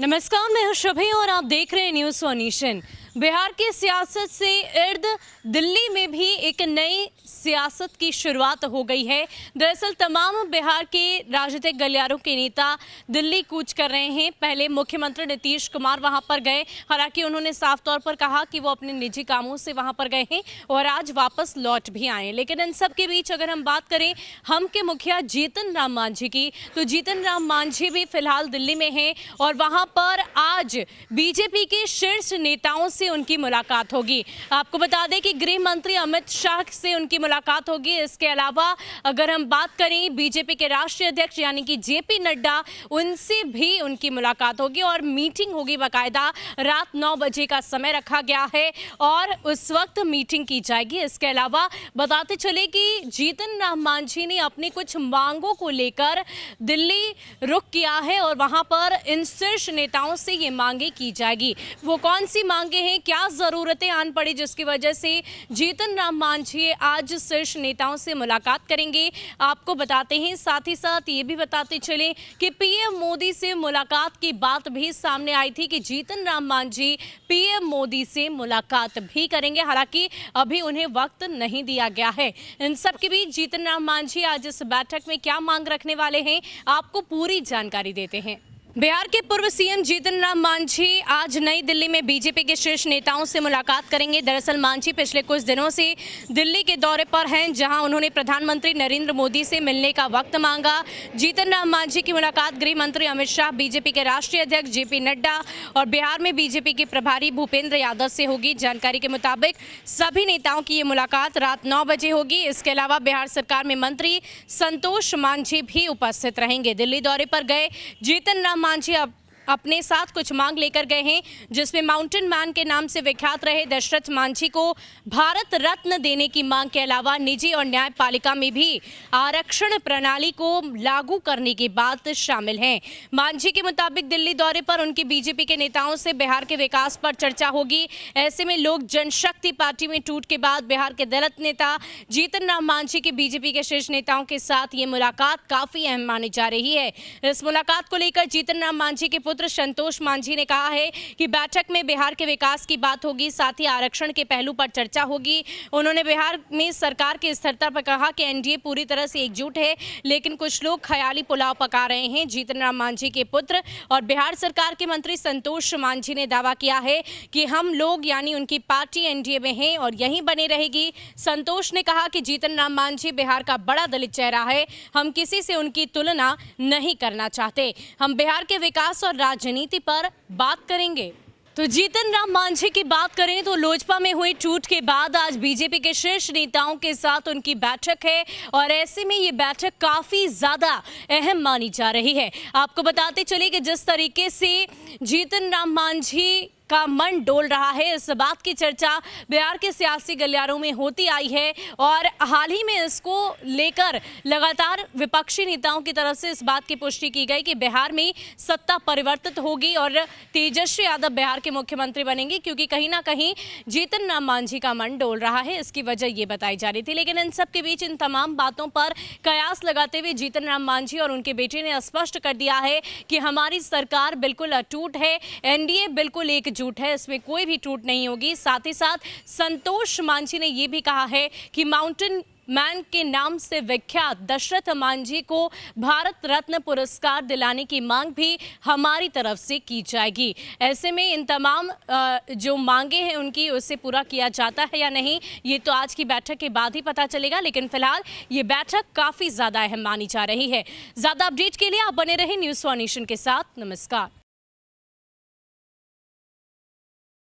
नमस्कार, मैं हूं शुभी और आप देख रहे हैं न्यूज़ वन नेशन। बिहार की सियासत से इर्द दिल्ली में भी एक नई सियासत की शुरुआत हो गई है। दरअसल तमाम बिहार के राजनीतिक गलियारों के नेता दिल्ली कूच कर रहे हैं। पहले मुख्यमंत्री नीतीश कुमार वहां पर गए, हालांकि उन्होंने साफ तौर पर कहा कि वो अपने निजी कामों से वहां पर गए हैं और आज वापस लौट भी आए। लेकिन इन सब के बीच अगर हम बात करें हम के मुखिया जीतन राम मांझी की, तो जीतन राम मांझी भी फिलहाल दिल्ली में हैं और वहां पर आज बीजेपी के शीर्ष नेताओं से उनकी मुलाकात होगी। आपको बता दें कि गृह मंत्री अमित शाह से उनकी मुलाकात होगी। इसके अलावा अगर हम बात करें बीजेपी के राष्ट्रीय अध्यक्ष यानी कि जेपी नड्डा, उनसे भी उनकी मुलाकात होगी और मीटिंग होगी। बाकायदा रात 9 बजे का समय रखा गया है और उस वक्त मीटिंग की जाएगी। इसके अलावा बताते चले कि जीतन राम मांझी ने अपनी कुछ मांगों को लेकर दिल्ली रुख किया है और वहां पर इन शीर्ष नेताओं से ये मांगे की जाएगी। वो कौन सी मांगे हैं, क्या जरूरतें आन पड़ी जिसकी वजह से जीतन राम मांझी आज शीर्ष नेताओं से मुलाकात करेंगे, आपको बताते हैं। साथ ही साथ ये भी बताते चले कि पीएम मोदी से मुलाकात की बात भी सामने आई थी कि जीतन राम मांझी पीएम मोदी से मुलाकात भी करेंगे, हालांकि अभी उन्हें वक्त नहीं दिया गया है। इन सब के बीच जीतन राम मांझी आज इस बैठक में क्या मांग रखने वाले हैं, आपको पूरी जानकारी देते हैं। बिहार के पूर्व सीएम जीतन राम मांझी आज नई दिल्ली में बीजेपी के शीर्ष नेताओं से मुलाकात करेंगे। दरअसल मांझी पिछले कुछ दिनों से दिल्ली के दौरे पर हैं, जहां उन्होंने प्रधानमंत्री नरेंद्र मोदी से मिलने का वक्त मांगा। जीतन राम मांझी की मुलाकात गृह मंत्री अमित शाह, बीजेपी के राष्ट्रीय अध्यक्ष जेपी नड्डा और बिहार में बीजेपी के प्रभारी भूपेंद्र यादव से होगी। जानकारी के मुताबिक सभी नेताओं की ये मुलाकात रात 9 बजे होगी। इसके अलावा बिहार सरकार में मंत्री संतोष मांझी भी उपस्थित रहेंगे। दिल्ली दौरे पर गए जीतन राम मांझी अपने साथ कुछ मांग लेकर गए हैं, जिसमें माउंटेन मैन के नाम से विख्यात रहे दशरथ मांझी को भारत रत्न देने की मांग के अलावा निजी और न्यायपालिका में भी आरक्षण प्रणाली को लागू करने की बात शामिल है। मांझी के मुताबिक दिल्ली दौरे पर उनकी बीजेपी के नेताओं से बिहार के विकास पर चर्चा होगी। ऐसे में लोक जनशक्ति पार्टी में टूट के बाद बिहार के दलित नेता जीतन राम मांझी की बीजेपी के शीर्ष नेताओं के साथ ये मुलाकात काफी अहम मानी जा रही है। इस मुलाकात को लेकर जीतन राम मांझी के पुत्र संतोष मांझी ने कहा है कि बैठक में बिहार के विकास की बात होगी, साथ ही आरक्षण के पहलू पर चर्चा होगी। उन्होंने बिहार में सरकार की स्थिरता पर कहा कि एनडीए पूरी तरह से एकजुट है, लेकिन कुछ लोग ख्याली पुलाव पका रहे हैं। जीतन राम मांझी के पुत्र और बिहार सरकार के मंत्री संतोष मांझी ने दावा किया है कि हम लोग यानी उनकी पार्टी एनडीए में है और यहीं बनी रहेगी। संतोष ने कहा कि जीतन राम मांझी बिहार का बड़ा दलित चेहरा है, हम किसी से उनकी तुलना नहीं करना चाहते। हम बिहार के विकास और राजनीति पर बात करेंगे। तो जीतन राम मांझी की बात करें तो लोजपा में हुई टूट के बाद आज बीजेपी के शीर्ष नेताओं के साथ उनकी बैठक है और ऐसे में ये बैठक काफी ज्यादा अहम मानी जा रही है। आपको बताते चले कि जिस तरीके से जीतन राम मांझी का मन डोल रहा है, इस बात की चर्चा बिहार के सियासी गलियारों में होती आई है और हाल ही में इसको लेकर लगातार विपक्षी नेताओं की तरफ से इस बात की पुष्टि की गई कि बिहार में सत्ता परिवर्तित होगी और तेजस्वी यादव बिहार के मुख्यमंत्री बनेंगे, क्योंकि कहीं ना कहीं जीतन राम मांझी का मन डोल रहा है। इसकी वजह ये बताई जा रही थी। लेकिन इन सब के बीच इन तमाम बातों पर कयास लगाते हुए जीतन राम मांझी और उनके बेटे ने स्पष्ट कर दिया है कि हमारी सरकार बिल्कुल अटूट है, एनडीए बिल्कुल एकजुट है, इसमें कोई भी टूट नहीं होगी। साथ ही साथ संतोष मांझी ने यह भी कहा है कि माउंटेन मैन के नाम से विख्यात दशरथ मांझी को भारत रत्न पुरस्कार दिलाने की मांग भी हमारी तरफ से की जाएगी। ऐसे में इन तमाम जो मांगे हैं उनकी उससे पूरा किया जाता है या नहीं, ये तो आज की बैठक के बाद ही पता चलेगा। लेकिन फिलहाल ये बैठक काफी ज्यादा अहम मानी जा रही है। ज्यादा अपडेट के लिए आप बने रहे न्यूज़ वन नेशन के साथ। नमस्कार।